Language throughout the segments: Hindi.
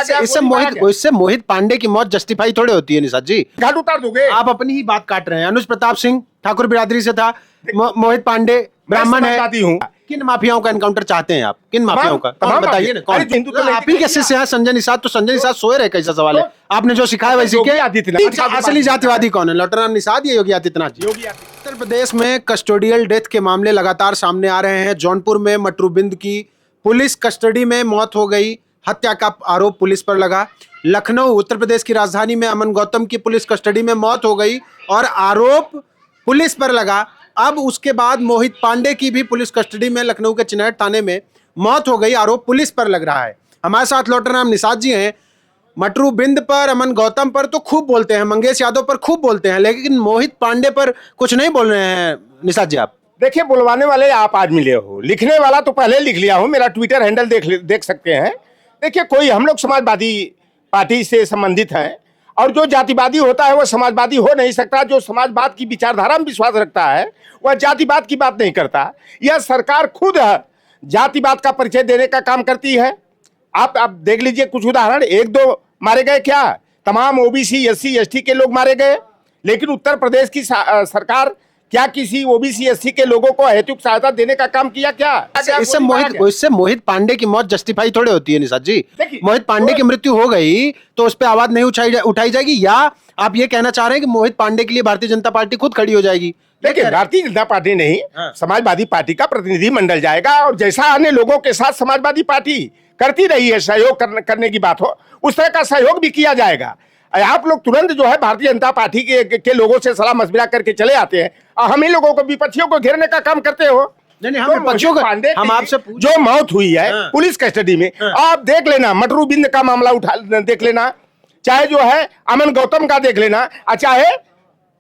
इससे मोहित पांडे की मौत जस्टिफाई थोड़े होती है निषाद जी। घाट उतार दोगे आप अपनी ही बात काट रहे हैं। अनुज प्रताप सिंह ठाकुर बिरादरी से था, मोहित पांडे ब्राह्मण है। हूँ। किन माफियाओं का एनकाउंटर चाहते हैं आप? किन माफियाओं का? कौन बताइए ना, कौन? तो आप ही के शिष्य हैं संजय निषाद, तो संजय निषाद सोए रहे, कैसा सवाल है? आपने जो सिखाया वैसे के। असली जातिवादी कौन है, लौटराम निषाद या योगी आदित्यनाथ जी? उत्तर प्रदेश में कस्टोडियल डेथ के मामले लगातार सामने आ रहे हैं। जौनपुर में मटरूबिंद की पुलिस कस्टडी में मौत हो गई, हत्या का आरोप पुलिस पर लगा। लखनऊ उत्तर प्रदेश की राजधानी में अमन गौतम की पुलिस कस्टडी में मौत हो गई और आरोप पुलिस पर लगा। अब उसके बाद मोहित पांडे की भी पुलिस कस्टडी में लखनऊ के चिनैट थाने में मौत हो गई, आरोप पुलिस पर लग रहा है। हमारे साथ लौटराम निषाद जी हैं। मटरूबिंद पर, अमन गौतम पर तो खूब बोलते हैं, मंगेश यादव पर खूब बोलते हैं, लेकिन मोहित पांडे पर कुछ नहीं बोल रहे हैं निषाद जी आप। देखिए, बुलवाने वाले आप आज मिले हो, लिखने वाला तो पहले लिख लिया हूं। मेरा ट्विटर हैंडल देख सकते हैं। देखिए, कोई हम लोग समाजवादी पार्टी से संबंधित हैं और जो जातिवादी होता है वह समाजवादी हो नहीं सकता। जो समाजवाद की विचारधारा में विश्वास रखता है वह जातिवाद की बात नहीं करता। यह सरकार खुद जातिवाद का परिचय देने का काम करती है। आप देख लीजिए कुछ उदाहरण, एक दो मारे गए क्या? तमाम ओबीसी एससी एसटी के लोग मारे गए। लेकिन उत्तर प्रदेश की सरकार क्या किसी ओबीसी एससी के लोगों को हेतुक सहायता देने का काम किया क्या? इससे मोहित पांडे की मौत जस्टिफाई थोड़े होती है निषाद जी। मोहित पांडे की मृत्यु हो गई तो उस पर आवाज नहीं उठाई जाएगी, या आप ये कहना चाह रहे हैं कि मोहित पांडे के लिए भारतीय जनता पार्टी खुद खड़ी हो जाएगी? देखिए, भारतीय जनता पार्टी नहीं, समाजवादी पार्टी का प्रतिनिधि मंडल जाएगा और जैसा अन्य लोगों के साथ समाजवादी पार्टी करती रही है, सहयोग करने की बात हो, उस तरह का सहयोग भी किया जाएगा। आप लोग तुरंत जो है भारतीय जनता पार्टी के लोगों से सलाह मशविरा करके चले आते हैं और हम ही लोगों को, विपक्षियों को घेरने का काम करते हो। नहीं, हम विपक्षियों को, हम आपसे जो मौत हुई है पुलिस कस्टडी में, आप देख लेना, मटरूबिंद का मामला उठा देख लेना, चाहे जो है अमन गौतम का देख लेना, चाहे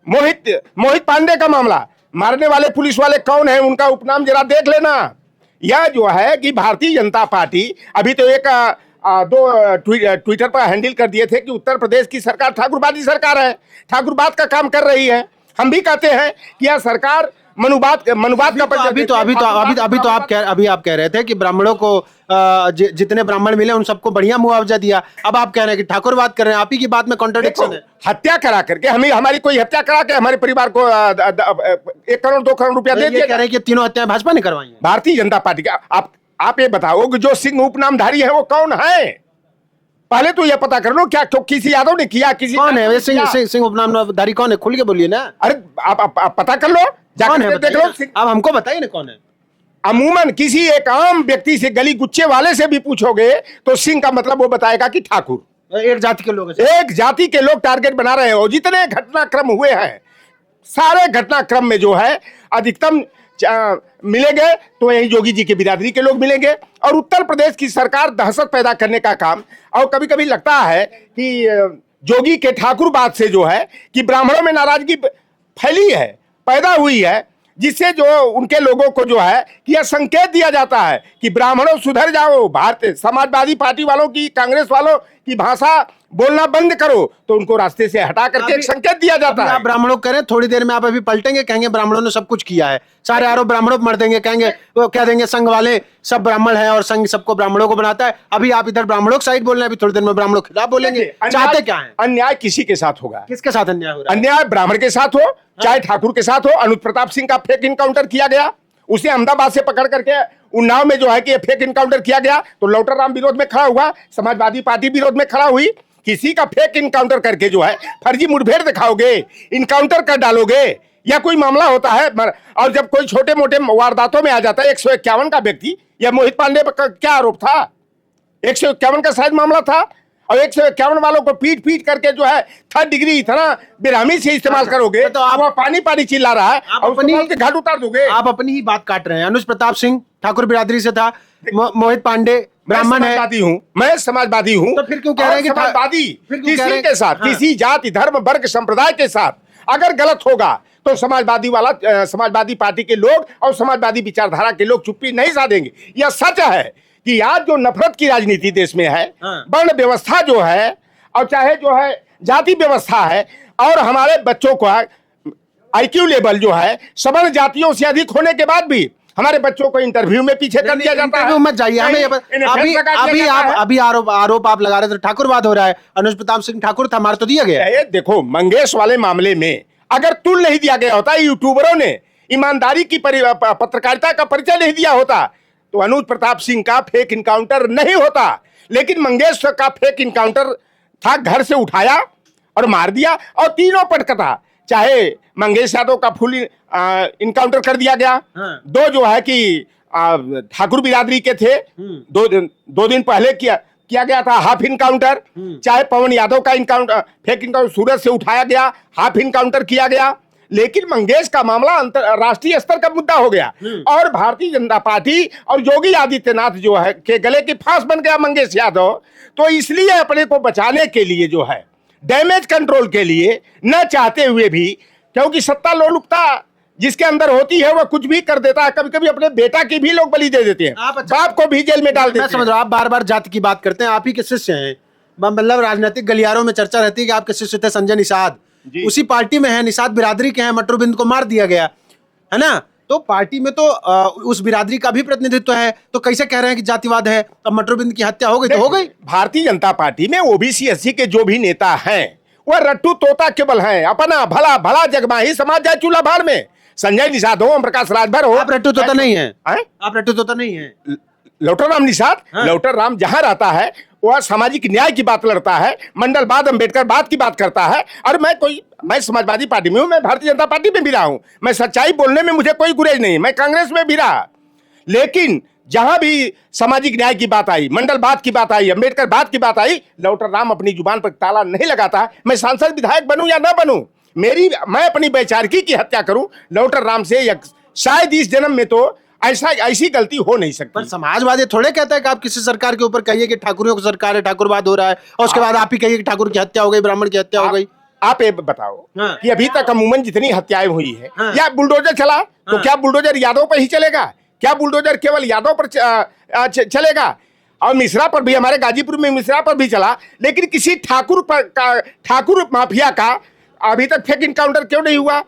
मोहित पांडे का मामला, मारने वाले पुलिस वाले कौन है उनका उपनाम जरा देख लेना। यह जो है कि भारतीय जनता पार्टी अभी तो एक दो ट्विटर पर हैंडल कर दिए थे कि उत्तर प्रदेश की सरकार ठाकुरवादी सरकार है, ठाकुरवाद का काम कर रही है। हम भी कहते हैं कि यह सरकार मनुवाद का अभी आप कह रहे थे कि ब्राह्मणों को जितने ब्राह्मण मिले उन सबको बढ़िया मुआवजा दिया। अब आप कह रहे हैं कि ठाकुरवाद कर रहे हैं। आप ही की बात में कॉन्ट्रडिक्शन है। हत्या करा करके हमारी कोई हत्या करा के हमारे परिवार को 1 करोड़ 2 करोड़ रुपया दे दिया। कह रहे हैं कि तीनों हत्याएं भाजपा ने करवाई है, भारतीय जनता पार्टी का। आप ये बताओ कि जो सिंह उपनामधारी है वो कौन है? पहले तो ये पता कर लो, क्या किसी यादव ने किया? किसी कौन है सिंह उपनामधारी? कौन है? खुल के बोलिए ना। अरे आप पता कर लो, जाकर देख लो। आप हमको बताइए ना कौन है। अमूमन किसी एक आम व्यक्ति से, गली गुच्चे वाले से भी पूछोगे तो सिंह का मतलब वो बताएगा कि ठाकुर। एक जाति के लोग, एक जाति के लोग टारगेट बना रहे हो। जितने घटनाक्रम हुए हैं, सारे घटनाक्रम में जो है अधिकतम मिलेंगे तो यही योगी जी के बिरादरी के लोग मिलेंगे। और उत्तर प्रदेश की सरकार दहशत पैदा करने का काम, और कभी कभी लगता है कि योगी के ठाकुरवाद से जो है कि ब्राह्मणों में नाराजगी फैली है, पैदा हुई है, जिससे जो उनके लोगों को जो है कि यह संकेत दिया जाता है कि ब्राह्मणों सुधर जाओ, भारतीय समाजवादी पार्टी वालों की, कांग्रेस वालों की भाषा बोलना बंद करो, तो उनको रास्ते से हटा करके एक संकेत दिया जाता है। आप ब्राह्मणों करें, थोड़ी देर में आप अभी पलटेंगे, कहेंगे ब्राह्मणों ने सब कुछ किया है, सारे आरोप ब्राह्मणों पर मर देंगे, कहेंगे वो क्या देंगे, संघ वाले सब ब्राह्मण है और संघ सबको ब्राह्मणों को बनाता है। अभी आप इधर ब्राह्मणों की साइड बोल रहे हैं, अभी थोड़ी देर में ब्राह्मणों के खिलाफ बोलेंगे। चाहते क्या है? अन्याय किसी के साथ होगा। किसके साथ अन्याय हो रहा है? अन्याय ब्राह्मण के साथ हो, चाहे ठाकुर के साथ हो। अनुज प्रताप सिंह का फेक इनकाउंटर किया गया, उसे अहमदाबाद से पकड़ करके उन्नाव में जो है कि फेक इनकाउंटर किया गया, तो लौटराम विरोध में खड़ा हुआ, समाजवादी पार्टी विरोध में खड़ा हुई। किसी का फेक इनकाउंटर करके जो है फर्जी मुठभेड़ दिखाओगे, इनकाउंटर कर डालोगे, या कोई मामला होता है। और जब कोई छोटे मोटे वारदातों में आ जाता है, 151 का व्यक्ति, या मोहित पांडे पर क्या आरोप था? 151 का शायद मामला था, और 151 वालों को पीट करके जो है 3rd डिग्री इतना बेरहमी से इस्तेमाल करोगे तो आप पानी चिल्ला रहा है, आप अपनी घाट उतार दोगे। आप अपनी ही बात काट रहे हैं। अनुज प्रताप सिंह ठाकुर बिरादरी से था, मोहित पांडे ब्राह्मण है। मैं समाजवादी हूँ, तो फिर क्यों कह रहे हैं कि समाजवादी किसी के साथ, किसी जाति धर्म वर्ग संप्रदाय के साथ अगर गलत होगा तो समाजवादी पार्टी के लोग और समाजवादी विचारधारा के लोग चुप्पी नहीं साधेंगे। यह सच है कि आज जो नफरत की राजनीति देश में है, वर्ण व्यवस्था जो है, और चाहे जो है जाति व्यवस्था है, और हमारे बच्चों का IQ लेवल जो है सवर्ण जातियों से अधिक होने के बाद भी हमारे बच्चों को इंटरव्यू में पीछे कर दिया जाता है। इंटरव्यू मत जाइए, हमें अभी आरोप आप लगा रहे थे, ठाकुरवाद हो रहा है, अनुज प्रताप सिंह ठाकुर था, मार तो दिया गया। देखो मंगेश वाले मामले में अगर तुल नहीं दिया गया होता, यूट्यूबरों ने ईमानदारी की पत्रकारिता का परिचय नहीं दिया होता, तो अनुज प्रताप सिंह का फेक इनकाउंटर नहीं होता। लेकिन मंगेश का फेक इनकाउंटर था, घर से उठाया और मार दिया, और तीनों पटकथा, चाहे मंगेश यादव का फुल इनकाउंटर कर दिया गया, दो जो है कि ठाकुर बिरादरी के थे, दो दिन पहले किया गया था हाफ इनकाउंटर, चाहे पवन यादव का इनकाउंटर फेक इनकाउंटर सूरत से उठाया गया, हाफ इनकाउंटर किया गया। लेकिन मंगेश का मामला अंतरराष्ट्रीय स्तर का मुद्दा हो गया, और भारतीय जनता पार्टी और योगी आदित्यनाथ जो है के गले की फांस बन गया मंगेश यादव। तो इसलिए अपने को बचाने के लिए जो है, डैमेज कंट्रोल के लिए, न चाहते हुए भी, क्योंकि सत्ता लोलुपता जिसके अंदर होती है वह कुछ भी कर देता है। कभी कभी अपने बेटा की भी लोग बलि दे देते हैं, बाप को भी जेल में डाल देते हैं। समझ रहा हूं, आप बार बार जाति की बात करते हैं, आप ही के शिष्य हैं, मतलब राजनीतिक गलियारों में चर्चा रहती है कि आपके शिष्य थे संजय निषाद, उसी पार्टी में है, निषाद बिरादरी के हैं, मटरूबिंद को मार दिया गया है ना, तो पार्टी में तो उस बिरादरी का भी प्रतिनिधित्व है, तो कैसे कह रहे हैं कि जातिवाद है? अब मटरूबिंद की हत्या हो गई तो हो गई। भारतीय जनता पार्टी में ओबीसी एससी के जो भी नेता हैं वह रट्टू तोता केवल हैं, अपना भला भला जगमाही समाज जाए चूल्हा भार में। संजय निषाद हो, ओम प्रकाश राजभर हो, आप रट्टू तोता नहीं है, आप रट्टू तोता नहीं है। लौटर राम निषाद, लौटर राम जहां रहता है वह सामाजिक न्याय की बात लड़ता है, मंडलवाद अंबेडकर बात की बात करता है। और मैं समाजवादी पार्टी में हूं, मैं भारतीय जनता पार्टी में भी रहा हूं, मैं सच्चाई बोलने में मुझे कोई गुरेज नहीं, मैं कांग्रेस में भी रहा। लेकिन जहां भी सामाजिक न्याय की बात आई, मंडलवाद की बात आई, अंबेडकर बात की बात आई, लौटर राम अपनी जुबान पर ताला नहीं लगाता। मैं सांसद विधायक बनूं या ना बनूं, मैं अपनी वैचारिकी की हत्या करूं, लौटर राम से शायद इस जन्म में तो ऐसी गलती हो नहीं सकती। पर समाजवादी थोड़े कहता है कि आप किसी सरकार के ऊपर कहिए कि ठाकुरियों की सरकार है, ठाकुरवाद हो रहा है, और उसके बाद आप ही कहिए कि ठाकुर की हत्या हो गई, ब्राह्मण की हत्या हो गई। आप ये बताओ कि अभी तक अमूमन जितनी हत्याएं हुई है, या बुलडोजर चला तो क्या बुलडोजर यादव पर ही चलेगा? क्या बुलडोजर केवल यादव पर चलेगा? और मिश्रा पर भी, हमारे गाजीपुर में मिश्रा पर भी चला, लेकिन किसी ठाकुर माफिया का अभी तक फेक इनकाउंटर क्यों नहीं हुआ?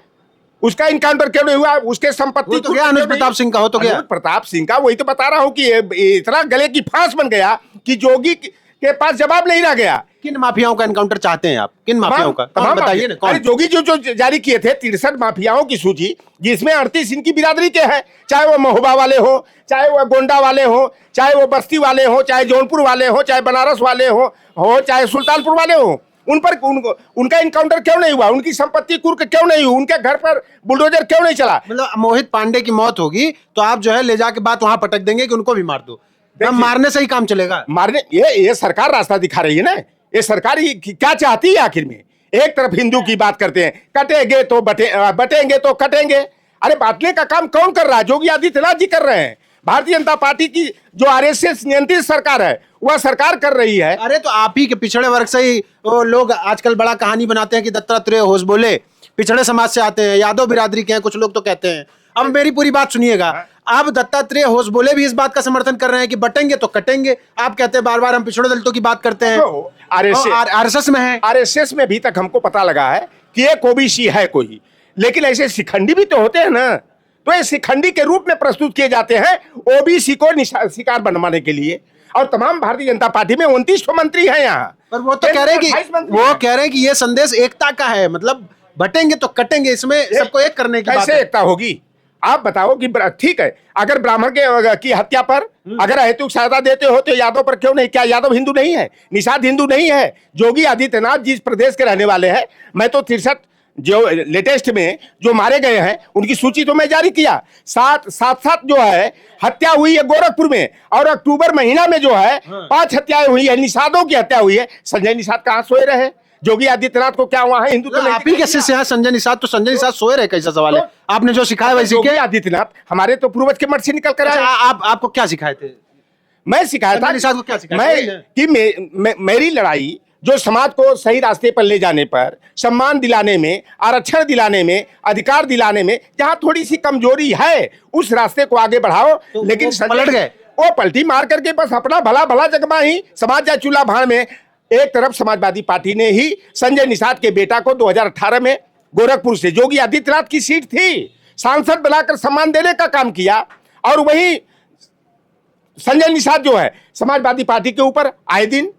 उसका इनकाउंटर क्यों नहीं हुआ? उसके संपत्ति तो क्या अनुज प्रताप सिंह का हो तो गया? अनुज प्रताप सिंह का वही तो बता रहा हूं कि इतना गले की फांस बन गया कि जोगी के पास जवाब नहीं रह गया। किन माफियाओं का एनकाउंटर चाहते हैं आप? किन माफियाओं का बताइए ना? अरे जोगी जो जारी किए थे 63 माफियाओं की सूची, जिसमें 38 इनकी बिरादरी के हैं, चाहे वो महोबा वाले हो, चाहे वो गोंडा वाले हो, चाहे वो बस्ती वाले हो, चाहे जौनपुर वाले हो, चाहे बनारस वाले हो, चाहे सुल्तानपुर वाले हो। उनका इनकाउंटर क्यों नहीं हुआ? उनकी संपत्ति कुर्क क्यों नहीं हुई? उनके घर पर बुलडोजर क्यों नहीं चला? मतलब मोहित पांडे की मौत होगी तो आप जो है ले जाके बात वहां पटक देंगे कि उनको भी मार दो, मारने से ही काम चलेगा? मारने, ये सरकार रास्ता दिखा रही है ना। ये सरकार क्या चाहती है आखिर में? एक तरफ हिंदू की बात करते हैं, कटेंगे तो बटेंगे तो कटेंगे। अरे बांटने का काम कौन कर रहा है? योगी आदित्यनाथ जी कर रहे हैं। भारतीय जनता पार्टी की जो आरएसएस नियंत्रित सरकार है वह सरकार कर रही है। अरे तो आप ही के पिछड़े वर्ग से ही वो लोग आजकल बड़ा कहानी बनाते हैं कि दत्तात्रेय होश बोले, पिछड़े समाज से आते हैं, यादव बिरादरी के हैं, कुछ लोग तो कहते हैं। अब मेरी पूरी बात सुनिएगा। अब दत्तात्रेय होश बोले भी इस बात का समर्थन कर रहे हैं कि बटेंगे तो कटेंगे। आप कहते हैं बार बार हम पिछड़े दलितों की बात करते हैं, आरएसएस में है। आरएसएस में भी तक हमको पता लगा है कि एक ओबीसी है कोई, लेकिन ऐसे शिखंडी भी तो होते हैं ना, तो ये शिखंडी के रूप में प्रस्तुत किए जाते हैं ओबीसी को शिकार बनवाने के लिए। और तमाम भारतीय जनता पार्टी में 29 मंत्री हैं यहाँ, पर वो तो कह रहे हैं कि ये संदेश एकता का है, मतलब बटेंगे तो कटेंगे, इसमें सबको एक करने की बात है। कैसे एकता होगी? आप बताओ कि ठीक है, अगर ब्राह्मण की हत्या पर अगर अहेतुक सहायता देते हो तो यादव पर क्यों नहीं? क्या यादव हिंदू नहीं है? निषाद हिंदू नहीं है? योगी आदित्यनाथ जिस प्रदेश के रहने वाले हैं, मैं तो 63 जो लेटेस्ट में जो मारे गए हैं उनकी सूची तो मैं जारी किया। साथ जो है हत्या हुई है गोरखपुर में, और अक्टूबर महीना में जो है 5 हत्याएं हुई है, निषादों की हत्या हुई है। संजय निषाद कहां सोए रहे? योगी आदित्यनाथ को क्या वहां है? हिंदू तो आप ही के शिष्य हैं संजय निषाद, तो संजय निषाद सोए रहे कैसा सवाल है? आपने जो सिखाया वैसे योगी आदित्यनाथ हमारे तो पूर्वज के मठ से निकल कर आए। आपको क्या सिखाए थे? मैं सिखाया था निषाद को क्या सिखाया? मेरी लड़ाई जो समाज को सही रास्ते पर ले जाने पर, सम्मान दिलाने में, आरक्षण दिलाने में, अधिकार दिलाने में जहां थोड़ी सी कमजोरी है उस रास्ते को आगे बढ़ाओ। तो लेकिन पलट गए, वो पलटी मार करके बस अपना भला भला जगमाही समाज या चूल्हा भाड़ में। एक तरफ समाजवादी पार्टी ने ही संजय निषाद के बेटा को 2018 में गोरखपुर से, योगी आदित्यनाथ की सीट थी, सांसद बनाकर सम्मान देने का काम किया, और वही संजय निषाद जो है समाजवादी पार्टी के ऊपर आए दिन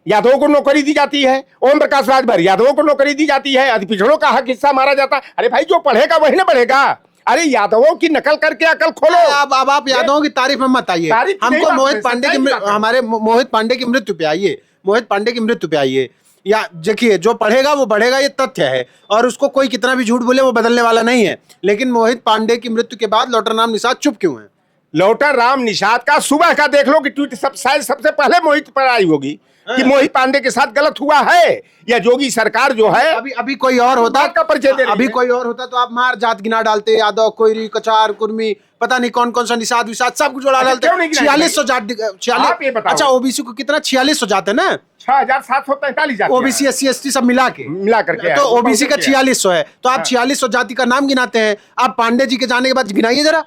यादवों को नौकरी दी जाती है, ओम प्रकाश राजभर यादवों को नौकरी दी जाती है, अति पिछड़ों का हक हिस्सा मारा जाता है। अरे भाई जो पढ़ेगा वही ना बढ़ेगा। अरे यादवों की नकल करके अकल खोलो। अब आप यादवों की तारीफ में मत आइए, हमको मोहित पांडे की हमारे मोहित पांडे की मृत्यु पे आइए, मोहित पांडे की मृत्यु पे आइए। या देखिए जो पढ़ेगा वो बढ़ेगा, ये तथ्य है, और उसको कोई कितना भी झूठ बोले वो बदलने वाला नहीं है। लेकिन मोहित पांडे की मृत्यु के बाद लौटर राम निषाद चुप क्यों है? लौटर राम निषाद का सुबह का देख लो कि ट्वीट शायद सबसे पहले मोहित पर आई होगी कि मोहित पांडे के साथ गलत हुआ है, या योगी सरकार जो है अभी कोई और होता का परिचय दे रही अभी है। कोई और होता तो आप मार जात गिना डालते, यादव, कोयरी, कचार, कुर्मी, पता नहीं कौन कौन सा निषाद विषाद सब कुछ जोड़ा डालते। 4600 जात, 46। अच्छा ओबीसी को कितना 4600 जात है ना, 6743 जाति ओबीसी एससी एसटी सब मिला करके तो ओबीसी का 4600 है, तो आप 4600 जाति का नाम गिनाते हैं। आप पांडे जी के जाने के बाद गिनाइए जरा।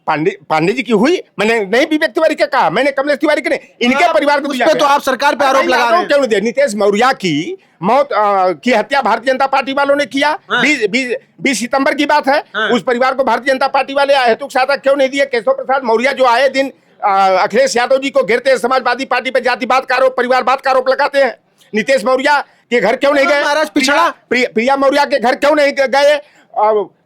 पांडे जी की हुई, मैंने नहीं विवेक तिवारी के कहा, मैंने कमलेश तिवारी के नहीं, इनके परिवार को उस पे तो आप सरकार पे आरोप लगा रहे हैं। क्यों नहीं दिया? नीतीश मौर्य की मौत की हत्या भारतीय जनता पार्टी वालों ने किया। 20 सितंबर की बात है। उस परिवार को भारतीय जनता पार्टी वाले हेतुक साधा क्यों नहीं दिए? केशव प्रसाद मौर्य जो आए दिन अखिलेश यादव जी को घेरते हैं, समाजवादी पार्टी पे जातिवाद का आरोप, परिवारवाद का आरोप लगाते हैं। नीतीश मौर्य के घर क्यों नहीं गए? महाराज पिछड़ा प्रिया मौर्य के घर क्यों नहीं गए?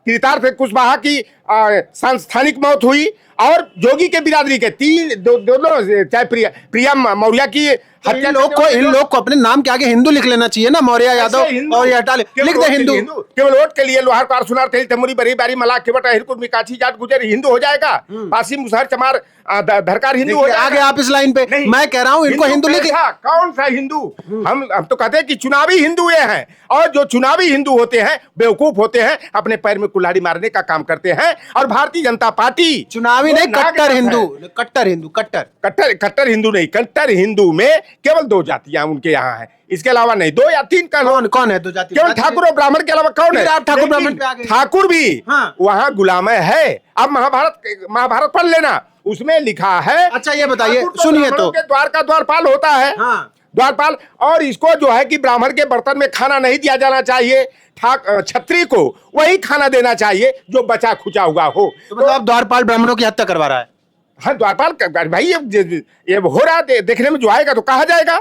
कृतार्थ कुशवाहा की सांस्थानिक मौत हुई, और जोगी के बिरादरी के दोनों चाहे प्रिया मौर्य की हत्या। इन लोग को अपने नाम के आगे हिंदू लिख लेना चाहिए ना, मौर्य यादव और ये हटा लिख दे हिंदू। केवल वोट के लिए लोहार पार सुनार तेल तमुरी बरी बारी मला केवट हिरकुट मिकाची जाट गुजर हिंदू हो जाएगा। पासी मुसहर चमार धरकार हिंदू हो जाएगा। आगे आप इस लाइन पे मैं कह रहा हूँ इनको हिंदू लिख। कौन सा हिंदू? हम तो कहते हैं कि चुनावी हिंदू ये हैं, और जो चुनावी हिंदू होते हैं बेवकूफ होते हैं, अपने पैर में कुल्हाड़ी मारने का काम करते हैं। और भारतीय जनता पार्टी चुनावी नहीं, कट्टर हिंदू, कट्टर हिंदू, कट्टर हिंदू नहीं, कट्टर हिंदू में केवल 2 जातियां उनके यहाँ है, इसके अलावा नहीं। 2 या 3 का कौन है 2 जाति? केवल ठाकुर और ब्राह्मण के अलावा कौन है? आप ठाकुर ब्राह्मण पे आ गए। ठाकुर भी वहाँ गुलाम है। अब महाभारत पढ़ लेना, उसमें लिखा है। अच्छा ये बताइए, सुनिए तो द्वार का द्वारपाल होता है, द्वारपाल, और इसको जो है कि ब्राह्मण के बर्तन में खाना नहीं दिया जाना चाहिए, छत्री को वही खाना देना चाहिए जो बचा खुचा हुआ हो। तो मतलब आप द्वारपाल ब्राह्मणों की हत्या करवा रहा है? हाँ द्वारपाल भाई, ये हो रहा देखने में जो आएगा तो कहा जाएगा।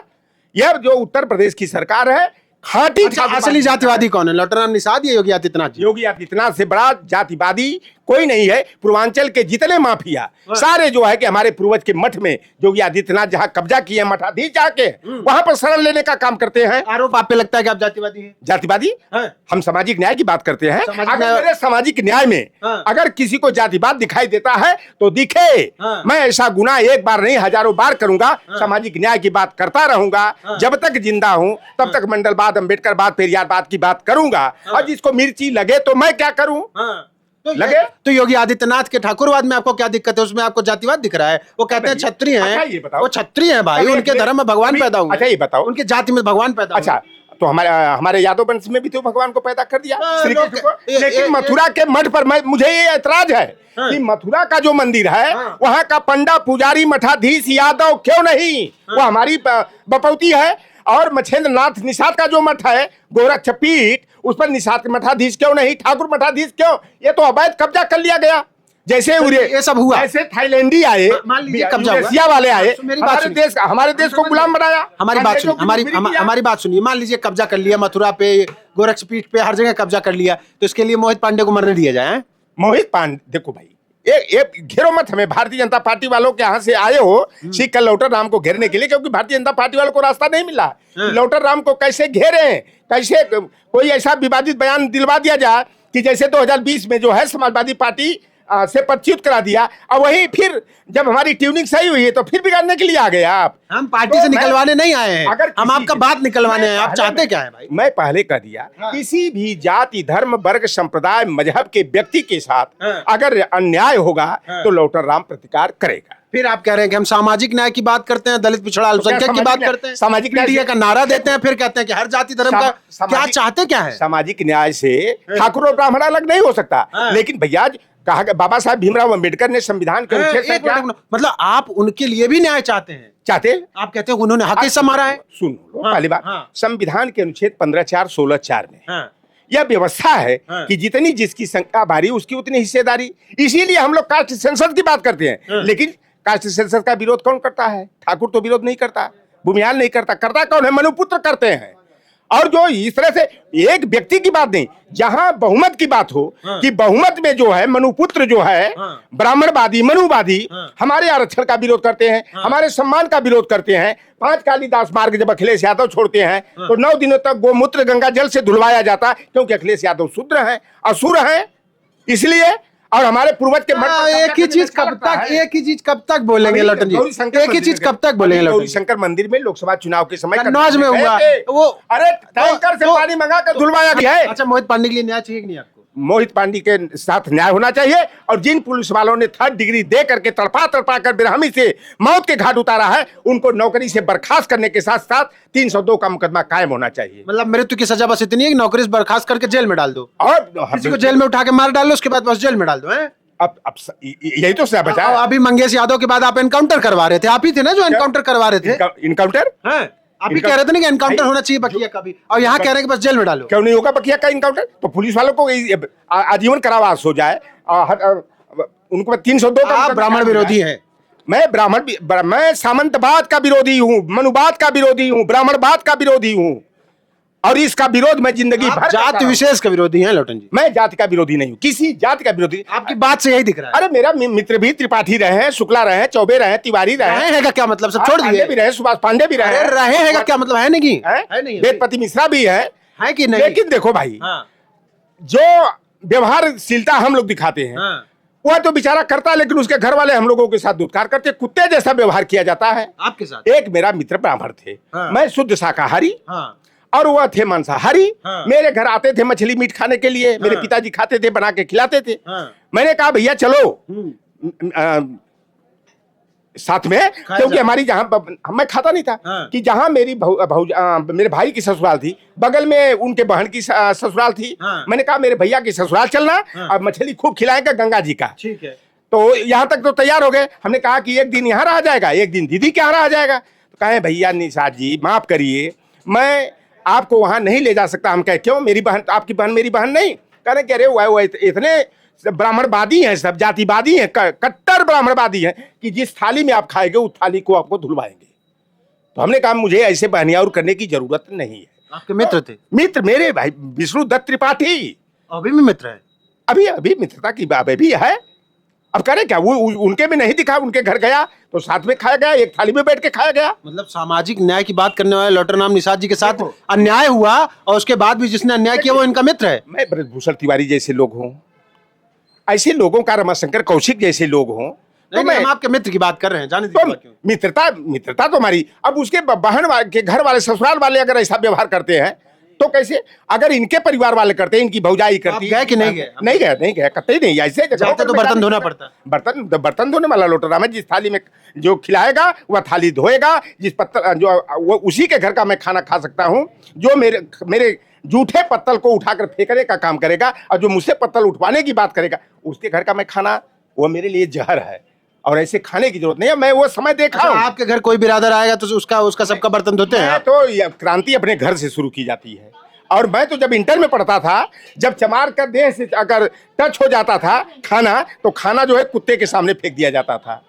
यह जो उत्तर प्रदेश की सरकार है खाटी। अच्छा, असली जातिवादी कौन है? लौटर राम निषाद या योगी आदित्यनाथ? योगी आदित्यनाथ से बड़ा जातिवादी कोई नहीं है। पूर्वांचल के जितने माफिया सारे जो है कि हमारे पूर्वज के मठ में योगी आदित्यनाथ जहां कब्जा किए, मठाधीश जाके वहां पर शरण लेने का काम करते हैं। आरोप आप पे लगता है कि आप जातिवादी हैं? जातिवादी? हम सामाजिक न्याय की बात करते हैं। अगर सामाजिक न्याय में अगर किसी को जातिवाद दिखाई देता है तो दिखे। मैं ऐसा गुनाह एक बार नहीं हजारों बार करूंगा। सामाजिक न्याय की बात करता रहूंगा जब तक जिंदा हूं, तब तक मंडलवाद, अम्बेडकरवाद, पेरियारवाद की बात करूंगा। और जिसको मिर्ची लगे तो मैं क्या करूं? लगे तो योगी आदित्यनाथ के ठाकुरवाद में आपको क्या दिक्कत है? उसमें आपको जातिवाद दिख रहा है? वो कहते हैं क्षत्रिय हैं। वो क्षत्रिय हैं भाई, उनके धर्म में भगवान पैदा हुए। अच्छा ये बताओ, उनके जाति में भगवान पैदा। अच्छा तो हमारे यादव वंश में भी तो भगवान को पैदा कर दिया श्री कृष्ण को। लेकिन मथुरा के मठ पर मुझे ये ऐतराज है कि मथुरा का जो मंदिर है वहाँ का पंडा, पुजारी, मठाधीश यादव क्यों नहीं? वो हमारी बपौती है। और मछेंद्र नाथ निषाद का जो मठ है गोरक्ष पीठ, उस पर निषाद मठाधीश क्यों नहीं? ठाकुर मठाधीश क्यों? ये तो अवैध कब्जा कर लिया गया। जैसे ये सब हुआ, ऐसे थाईलैंडी आए, कब्जा वाले आए, हमारे देश को गुलाम बनाया। हमारी बात सुनिए। मान लीजिए कब्जा कर लिया मथुरा पे, गोरक्ष पीठ पे, हर जगह कब्जा कर लिया, तो इसके लिए मोहित पांडे को मरने दिया जाए? मोहित पांडे देखो भाई, ये घेरो मत हमें। भारतीय जनता पार्टी वालों के यहाँ से आए हो सीख कर लौटर राम को घेरने के लिए, क्योंकि भारतीय जनता पार्टी वालों को रास्ता नहीं मिला। लौटर राम को कैसे घेरे, कैसे कोई ऐसा विवादित बयान दिलवा दिया जाए कि जैसे 2020 में जो है समाजवादी पार्टी से परिचित करा दिया, और वही फिर जब हमारी ट्यूनिंग सही हुई है तो फिर बिगाड़ने के लिए आ गए आप। हम पार्टी से निकलवाने नहीं आए हैं, हम आपका बात निकलवाने आए हैं। आप चाहते क्या है भाई? मैं पहले कह दिया, किसी भी जाति, धर्म, वर्ग, संप्रदाय, मजहब के व्यक्ति के साथ अगर अन्याय होगा तो लौटर राम प्रतिकार करेगा। फिर आप कह रहे हैं कि हम सामाजिक न्याय की बात करते हैं, दलित पिछड़ा अल्पसंख्यक की बात करते हैं, सामाजिक न्याय का नारा देते हैं, फिर कहते हैं कि हर जाति धर्म का। क्या चाहते क्या है? सामाजिक न्याय से ठाकुर और ब्राह्मण अलग नहीं हो सकता। लेकिन भैया कहा बाबा साहब भीमराव अंबेडकर ने संविधान के मतलब आप उनके लिए भी न्याय चाहते हैं? आप कहते हैं उन्होंने हक हिस्सा मारा है? सुन लो, पहली बात, संविधान के अनुच्छेद 15(4), 16(4) में यह व्यवस्था है कि जितनी जिसकी संख्या भारी उसकी उतनी हिस्सेदारी। इसीलिए हम लोग कास्ट सेंसस की बात करते हैं, लेकिन कास्ट सेंसस का विरोध कौन करता है? ठाकुर तो विरोध नहीं करता, भूमिहाल नहीं करता, करता कौन है? मनुपुत्र करते हैं। और जो इस तरह से एक व्यक्ति की बात नहीं, जहां बहुमत की बात हो कि बहुमत में जो है मनुपुत्र जो है ब्राह्मणवादी मनुवादी हमारे आरक्षण का विरोध करते हैं, हमारे सम्मान का विरोध करते हैं। 5 कालिदास मार्ग जब अखिलेश यादव छोड़ते हैं तो 9 दिनों तक गोमूत्र गंगा जल से धुलवाया जाता, क्योंकि अखिलेश यादव शूद्र हैं, असुर हैं, इसलिए। और हमारे पूर्वज के एक ही चीज कब तक बोलेंगे लॉटन जी? एक ही चीज कब तक बोलेंगे लॉटन? शंकर मंदिर में लोकसभा चुनाव के समय कन्नौज में हुआ वो, अरे टैंकर से पानी मंगा कर धुलवाया गया है। अच्छा, मोहित पांडे के लिए न्याय चाहिए कि नहीं आपको? मोहित पांडे के साथ न्याय होना चाहिए। और जिन पुलिस वालों ने 3rd डिग्री दे करके तड़पा कर बेरहमी से मौत के घाट उतारा है, उनको नौकरी से बर्खास्त करने के साथ साथ 302 का मुकदमा कायम होना चाहिए। मतलब मृत्यु की सजा बस इतनी है कि नौकरी से बर्खास्त करके जेल में डाल दो, और किसी को जेल में उठा के मार डालो, उसके बाद बस जेल में डाल दो। अब यही तो सजा बचा है। अभी मंगेश यादव के बाद आप एनकाउंटर करवा रहे थे, आप ही थे ना जो एनकाउंटर करवा रहे थे? इनकाउंटर आप ही कह रहे थे ना कि एनकाउंटर होना चाहिए बकिया का भी, और यहाँ कह रहे हैं कि बस जेल में डालो। क्यों नहीं होगा बकिया का इनकाउंटर? तो पुलिस वालों को आजीवन कारावास हो जाए, उनको 302 का। आप ब्राह्मण विरोधी हैं। मैं सामंतवाद का विरोधी हूँ, मनुवाद का विरोधी हूँ, ब्राह्मणवाद का विरोधी हूँ, और इसका विरोध मैं जिंदगी भर जाति विशेष का विरोधी हैं लॉटन जी। मैं जाति का विरोधी नहीं हूँ, किसी जाति का विरोधी। आपकी बात से यही दिख रहा है। अरे मेरा मित्र भी त्रिपाठी रहे हैं, शुक्ला रहे हैं, चौबे रहे हैं, तिवारी रहे हैं का क्या मतलब? सब छोड़ दिए भी रहे, सुभाष पांडे भी रहे हैं का क्या मतलब? है नहीं, वेदपति मिश्रा भी है कि नहीं? लेकिन देखो भाई, जो व्यवहारशीलता हम लोग दिखाते हैं वह तो बेचारा करता है, लेकिन उसके घर वाले हम लोगों के साथ दुत्कार करते, कुत्ते जैसा व्यवहार किया जाता है आपके साथ। एक मेरा मित्र ब्राह्मण थे, मैं शुद्ध शाकाहारी और वह थे मांसाहारी। मेरे घर आते थे मछली मीट खाने के लिए, मेरे पिताजी खाते थे, बना के खिलाते थे। मैंने कहा भैया चलो साथ में, क्योंकि हमारी जहां मैं खाता नहीं था कि जहां मेरी मेरे भाई की ससुराल थी, बगल में उनके बहन की ससुराल थी। मैंने कहा मेरे भैया की ससुराल चलना और मछली खूब खिलाएगा गंगा जी का। ठीक है। तो यहाँ तक तो तैयार हो गए। हमने कहा कि एक दिन यहाँ रहा जाएगा, एक दिन दीदी के यहाँ रहा जाएगा। तो कहे भैया निषाद जी माफ करिए, मैं आपको वहां नहीं ले जा सकता। हम कहे क्यों? मेरी बहन, आपकी बहन मेरी बहन नहीं? कह रहे अरे वो इतने ब्राह्मणवादी हैं, सब जातिवादी हैं, कट्टर ब्राह्मणवादी हैं कि जिस थाली में आप खाएंगे उस थाली को आपको धुलवाएंगे। तो हमने कहा मुझे ऐसे बहनियार करने की जरूरत नहीं है। आपके मित्र थे? मित्र मेरे भाई विष्णु दत्त त्रिपाठी अभी भी मित्र है? अभी मित्रता की बात भी है। अब करे क्या, वो उनके में नहीं दिखा, उनके घर गया तो साथ में खाया गया, एक थाली में बैठ के खाया गया। मतलब सामाजिक न्याय की बात करने वाले लॉटरनाम निषाद जी के साथ अन्याय हुआ और उसके बाद भी जिसने अन्याय किया वो इनका मित्र है। मैं ब्रजभूषण तिवारी जैसे लोग हों, ऐसे लोगों का, रमाशंकर कौशिक जैसे लोग हों, तो मैं आपके मित्र की बात कर रहे हैं, जाने दीजिए क्यों? मित्रता तो हमारी। अब उसके बहन के घर वाले, ससुराल वाले अगर ऐसा व्यवहार करते हैं तो कैसे? अगर इनके परिवार वाले करते हैं, इनकी भौजाई करती है। गए कि नहीं गए? नहीं गए कतई नहीं। ऐसे जाते तो बर्तन धोना पड़ता है। बर्तन धोने वाला लोटराम है। जिस थाली में जो खिलाएगा वह थाली धोएगा। जिस पत्तल जो वो उसी के घर का मैं खाना खा सकता हूँ। जो मेरे जूठे पत्तल को उठाकर फेंकने का काम करेगा और जो मुझसे पत्तल उठवाने की बात करेगा, उसके घर का मैं खाना, वो मेरे लिए जहर है और ऐसे खाने की जरूरत नहीं है। मैं वो समय देखा हूं। आपके घर कोई बिरादर आएगा तो उसका सबका बर्तन धोते हैं? तो क्रांति अपने घर से शुरू की जाती है। और मैं तो जब इंटर में पढ़ता था, जब चमार का देह से अगर टच हो जाता था खाना, तो खाना जो है कुत्ते के सामने फेंक दिया जाता था।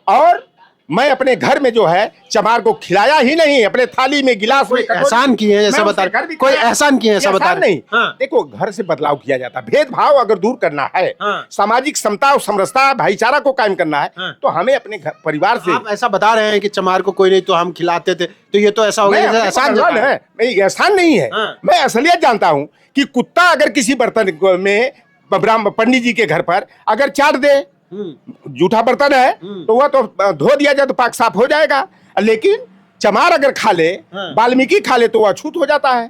और मैं अपने घर में जो है चमार को खिलाया ही नहीं, अपने थाली में गिलास में। एहसान किए हैं ऐसा बता रहे? कोई एहसान किए हैं ऐसा बता रहे? नहीं। देखो घर से बदलाव किया जाता, भेदभाव अगर दूर करना है, सामाजिक समता और समरसता भाईचारा को कायम करना है, तो हमें अपने परिवार से। आप ऐसा बता रहे हैं कि चमार को कोई नहीं तो हम खिलाते थे, तो ये तो ऐसा हो गया एहसान है? एहसान नहीं है। मैं असलियत जानता हूँ कि कुत्ता अगर किसी बर्तन में पंडित जी के घर पर अगर चाट दे, जूठा बर्तन है तो वह तो धो दिया जाए तो पाक साफ हो जाएगा। लेकिन चमार अगर खा ले, वाल्मीकि खा ले, तो वह अछूत हो जाता है।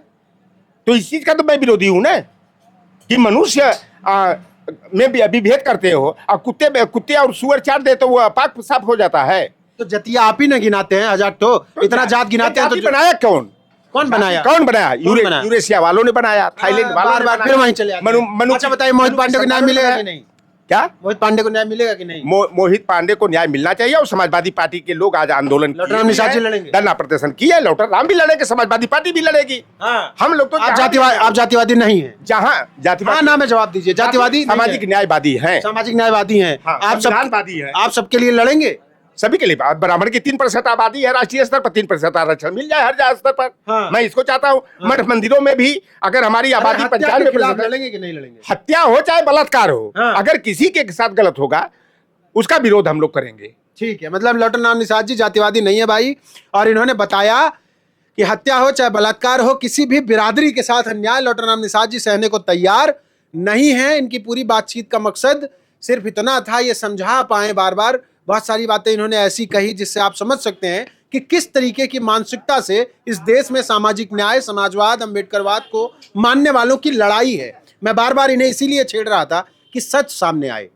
तो इस चीज का तो मैं विरोधी हूं ना, कि मनुष्य में भी अभिभेद करते हो और कुत्ते और सुअर चाट दे तो वह पाक साफ हो जाता है। तो जतिया आप ही ना गिनाते हैं हजार, तो इतना जात गिनाते हैं तो बनाया कौन बनाया? यूरेशिया वालों ने बनाया, थाईलैंड वालों ने बनाया। फिर वहीं चले आते हैं। अच्छा बताइए, मोहित पांडे के नाम मिले हैं? क्या मोहित पांडे को न्याय मिलेगा कि नहीं? मोहित पांडे को न्याय मिलना चाहिए और समाजवादी पार्टी के लोग आज आंदोलन लौटरराम निषाद जी लड़ेंगे, धरना प्रदर्शन किया है। लौटरराम भी लड़ेंगे, समाजवादी पार्टी भी लड़ेगी। हाँ। हम लोग तो आप जातिवादी नहीं है? जहाँ जातिवादी, हाँ, नाम है, जवाब दीजिए। जातिवादी, सामाजिक न्यायवादी हैं, सामाजिक न्यायवादी हैं। आप संविधानवादी हैं। आप सबके लिए लड़ेंगे? सभी के लिए। ब्राह्मण की 3% आबादी है, राष्ट्रीय स्तर पर 3% आरक्षण मिल जाए हर स्तर पर। हाँ। मैं इसको चाहता हूँ। मठ मंदिरों में भी अगर हमारी आबादी 95% लड़ेंगे कि नहीं लड़ेंगे? हत्या हो चाहे बलात्कार हो, हाँ। अगर किसी के साथ गलत होगा उसका विरोध हम लोग करेंगे। ठीक है, मतलब लौटरराम निषाद जी जातिवादी नहीं है भाई, और इन्होंने बताया कि हत्या हो चाहे बलात्कार हो, किसी भी बिरादरी के साथ अन्याय लौटरराम निषाद जी सहने को तैयार नहीं है। इनकी पूरी बातचीत का मकसद सिर्फ इतना था, ये समझा पाए बार बार। बहुत सारी बातें इन्होंने ऐसी कही जिससे आप समझ सकते हैं कि किस तरीके की मानसिकता से इस देश में सामाजिक न्याय, समाजवाद, अम्बेडकरवाद को मानने वालों की लड़ाई है। मैं बार बार इन्हें इसीलिए छेड़ रहा था कि सच सामने आए।